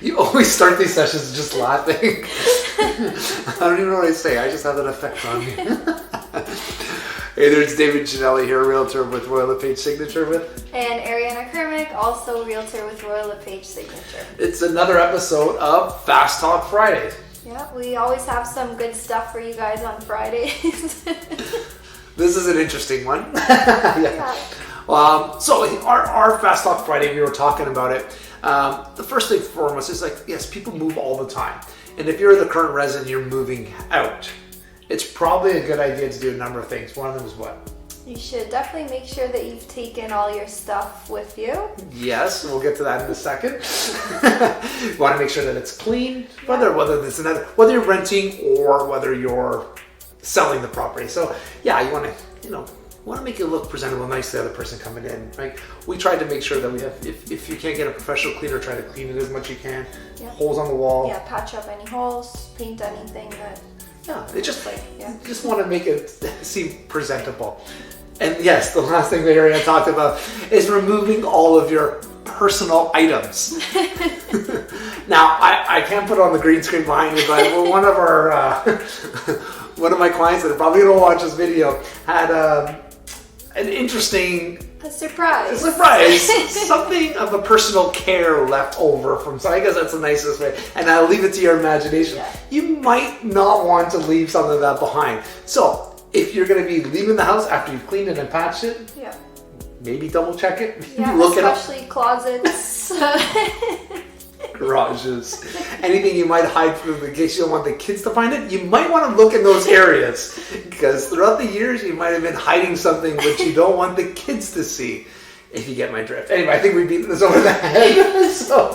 You always start these sessions just laughing. I don't even know what I say. I just have that effect on me. Hey there, it's David Cinelli here, Realtor with Royal LePage Signature with. And Ariana, also Realtor with Royal LePage Signature. It's another episode of Fast Talk Fridays. Yeah, we always have some good stuff for you guys on Fridays. This is an interesting one. Yeah. So our Fast Talk Friday, we were talking about it. The first thing for us is yes, people move all the time. And if you're the current resident, you're moving out. It's probably a good idea to do a number of things. One of them is what? You should definitely make sure that you've taken all your stuff with you. Yes, we'll get to that in a second. You want to make sure that it's clean, whether you're renting or whether you're selling the property. So yeah, you want to make it look presentable, nice to the other person coming in. Right? We tried to make sure that we have, if you can't get a professional cleaner, try to clean it as much as you can. Yeah. Holes on the wall. Yeah, patch up any holes, paint anything that. Yeah, just want to make it seem presentable. And yes, the last thing that Ariana talked about is removing all of your personal items. Now, I can't put on the green screen behind me, but one of my clients that are probably going to watch this video had an interesting... A surprise. Something of a personal care left over from, so I guess that's the nicest way. And I'll leave it to your imagination. Yeah. You might not want to leave something of that behind. So if you're going to be leaving the house after you've cleaned it and patched it, maybe double check it. Yeah, look especially closets. Garages, anything you might hide from in case you don't want the kids to find it, you might want to look in those areas because throughout the years you might have been hiding something which you don't want the kids to see, if you get my drift. Anyway, I think we've beaten this over the head. So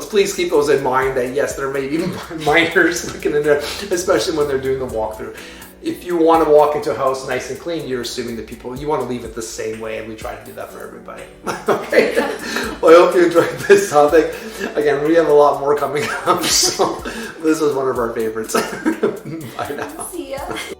please keep those in mind that yes, there may be minors looking in there, especially when they're doing the walkthrough. If you want to walk into a house nice and clean, you're assuming that you want to leave it the same way, and we try to do that for everybody. Okay. Well, I hope you enjoyed this topic. Again, we have a lot more coming up, so this was one of our favorites. Bye now. See ya.